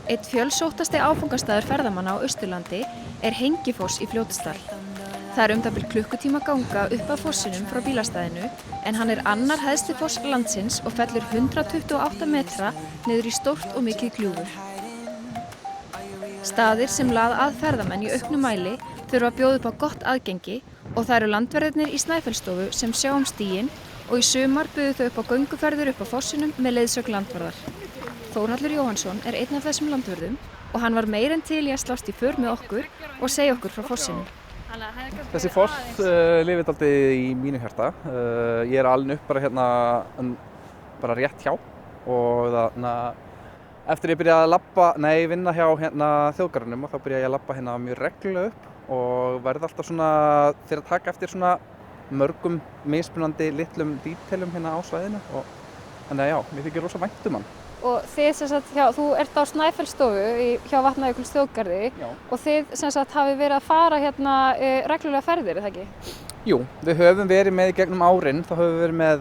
Einn fjölsóttasti áfangastaður ferðamanna á Austurlandi er Hengifoss í Fljótsdal. Það er það bil klukkutíma ganga upp að fossinum frá bílastæðinu en hann er annar hæsti foss landsins og fellur 128 metra niður í stórt og mikið gljúfur. Staðir sem laða að ferðamenn í auknum mæli þurfa að bjóða upp á gott aðgengi og það eru landverðirnir í Snæfellsstofu sem sjá stíginn og í sumar buðu þau upp á gönguferðir upp á fossinum með leiðsögn landvarðar. Þórhallur Jóhannsson er einn af þessum landvörðum og hann var meira en til í að slást í för með okkur og segja okkur frá fossinum. Þessi foss lifir dálítið í mínu hjarta. Ég er alinn upp bara hérna bara rétt hjá og eftir ég byrjaði að vinna hjá hérna þjóðgarðinum og þá byrjaði ég að labba hérna mjög reglulega upp og verði alltaf svona fyrir að taka eftir svona mörgum mismunandi litlum dítelum hérna á svæðinu og þannig að já, mér þykir rosa vænt hann. Og þið sem sagt, þú ert á Snæfellsstofu hjá Vatnajökuls þjóðgarði og þið sem sagt hafið verið að fara hérna reglulega ferðir, er það ekki? Jú, við höfum verið með í gegnum árin, þá höfum við verið með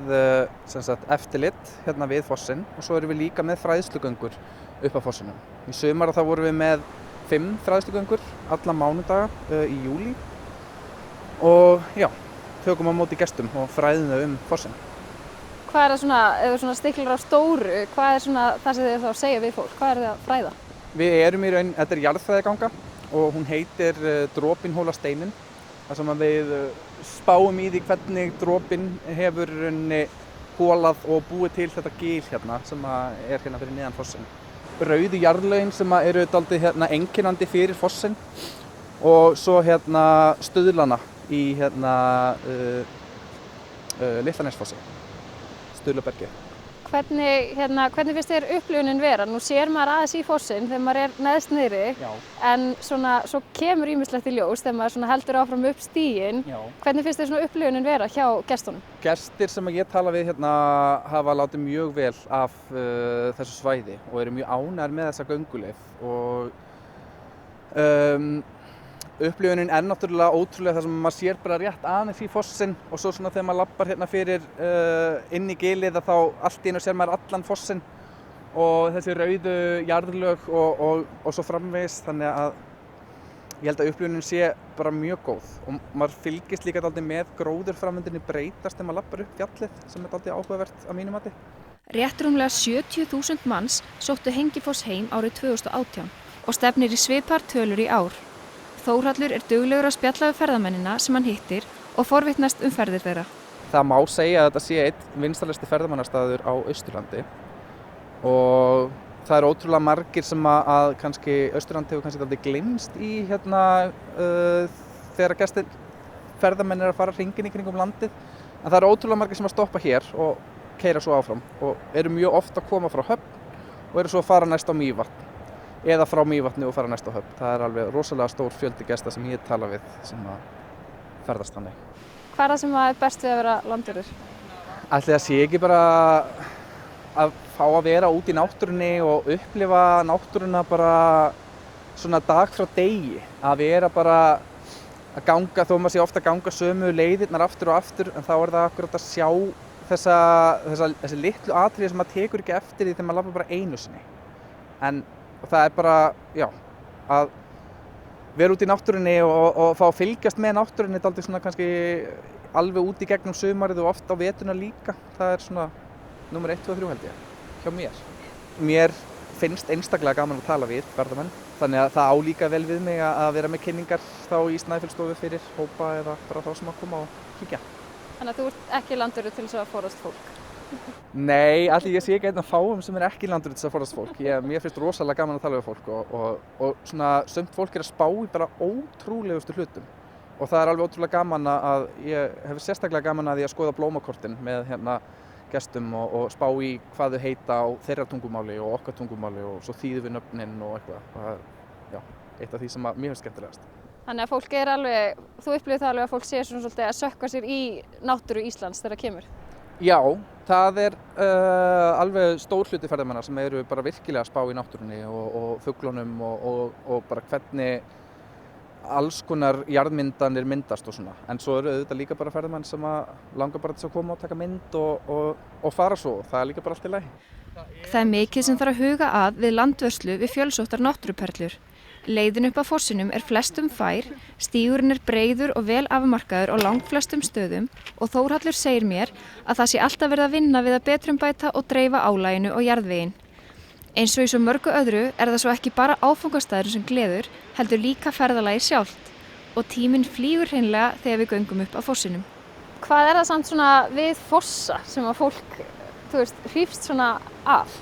sem sagt eftirlit hérna við fossinn og svo erum við líka með fræðslugöngur upp á fossinum. Í sumar þá vorum við með 5 fræðslugöngur alla mánudaga í júlí og já, tökum á móti gestum og fræðum þau fossinn. Hvað er það svona, ef þú svona stiklar á stóru, hvað er svona það sem þið þá segja við fólk? Hvað er það að fræða? Við erum í raun, þetta er jarðfræðiganga og hún heitir Dropinn hóla steininn. þar sem við spáum í því hvernig dropinn hefur hólað og búið til þetta gil hérna sem er hérna fyrir neðan fossinn. Rauðu jarðlögin sem eru dálítið einkennandi fyrir fossinn og svo stuðlana í Litlanesfossi, Stuðlabergi. Hvernig finnst þér upplifunin vera? Nú sér maður aðeins í fossinn þegar maður er neðst niðri, en svo kemur ýmislegt í ljós þegar maður heldur áfram upp stíginn. Hvernig finnst þér upplifunin vera hjá gestunum? Gestir sem ég tala við hafa látið mjög vel af þessu svæði og eru mjög ánægðir með þessa gönguleið. Og upplifunin er náttúrulega ótrúlega þar sem maður sér bara rétt aðeins í fossinn og svo þegar maður labbar fyrir inn í gilið þá allt í einu sér maður allan fossinn og þessi rauðu jarðlög og svo framvegis, þannig að ég held að upplifunin sé bara mjög góð og maður fylgist líka dálítið með gróðurframvindinni breytast þegar maður labbar upp fjallið sem er dálítið áhugavert að mínu mati. Rétt rúmlega 70.000 manns sóttu Hengifoss heim árið 2018 og stefnir í svipar tölur í ár. Þórhallur er duglegur að spjalla við ferðamennina sem hann hittir og forvitnast ferðir þeirra. Það má segja að þetta sé einn vinsælasti ferðamannastaður á Austurlandi og það er ótrúlega margir sem að kannski Austurland hefur kannski dálítið gleymst í þegar ferðamenn eru að fara hringinn í kringum landið, en það eru ótrúlega margir sem að stoppa hér og keyra svo áfram og eru mjög oft að koma frá Höfn og eru svo að fara næst á Mývatn eða frá Mývatni og fara næst á Höfn. Það er alveg rosalega stór fjöldi gesta sem ég tala við sem að ferðast þannig. Hvað er það sem er best við að vera landvörður? Ætli það sé ekki bara að fá að vera út í náttúrunni og upplifa náttúruna bara svona dag frá degi. Að vera bara að ganga, þó maður sé ofta að ganga sömu leiðirnar aftur og aftur, en þá er það akkurat að sjá þessi litlu atriði sem maður tekur ekki eftir því þegar maður labbar bara einu sinni. Og það er bara, að vera út í náttúrunni og fá að fylgjast með náttúrunni dálítið svona kannski alveg út í gegnum sumarið og oft á vetuna líka. Það er svona númer 1, 2 og 3 held ég, hjá mér. Mér finnst einstaklega gaman að tala við ferðamenn, þannig að það á líka vel við mig að vera með kynningar þá í Snæfellsstofu fyrir hópa eða bara þá sem að koma og kíkja. Þannig að þú ert ekki landvörður til þess að forðast fólk? Nei, allir ég sé ekki einn af fáum sem er ekki landvörður til þess að forðast fólk. Mér finnst rosalega gaman að tala við fólk og svona sumt fólk er að spá í bara ótrúlegustu hlutum. Og það er alveg ótrúlega gaman að ég hef sérstaklega gaman að því að skoða blómakortin með gestum og spá í hvað þau heita á þeirra tungumáli og okkar tungumáli og svo þýðum við nöfnin og eitthvað. Það er eitt af því sem mér finnst skemmtilegast. Þannig að fólk er alveg, þú upplifir það alveg að fólk sé svona svolítið að sökkva sér í náttúru Íslands þegar það kemur? Já, það er alveg stór hluti ferðamanna sem eru bara virkilega að spá í náttúrunni og fuglunum og bara hvernig alls konar jarðmyndanir myndast og svona. En svo eru auðvitað líka bara ferðamenn sem langar bara til að koma og taka mynd og fara svo. Það er líka bara allt í lagi. Það er mikið sem þarf að huga að við landvörslu við fjölsóttar náttúruperlur. Leiðin upp að fossinum er flestum fær, stígurinn er breiður og vel afmarkaður á langflestum stöðum og Þórhallur segir mér að það sé alltaf verið að vinna við að betrumbæta og dreifa álaginu og jarðveginn. Eins og í svo mörgu öðru er það svo ekki bara áfangastæður sem gleður, heldur líka ferðalagi sjálft og tíminn flýgur hreinlega þegar við göngum upp að fossinum. Hvað er það samt svona við fossa sem að fólk, hrífst svona af?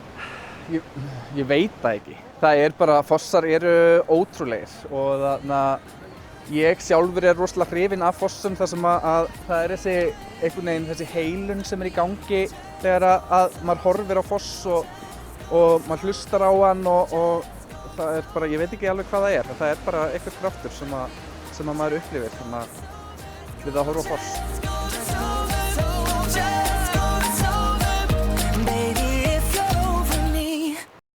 Ég veit það ekki. Það er bara, fossar eru ótrúlegir og þannig að ég sjálfur er rosalega hrifinn af fossum þar sem að það er þessi heilun sem er í gangi þegar að maður horfir á foss og maður hlustar á hann og það er bara, ég veit ekki alveg hvað það er. Það er bara eitthvað kraftur sem að maður upplifir við að horfa á foss.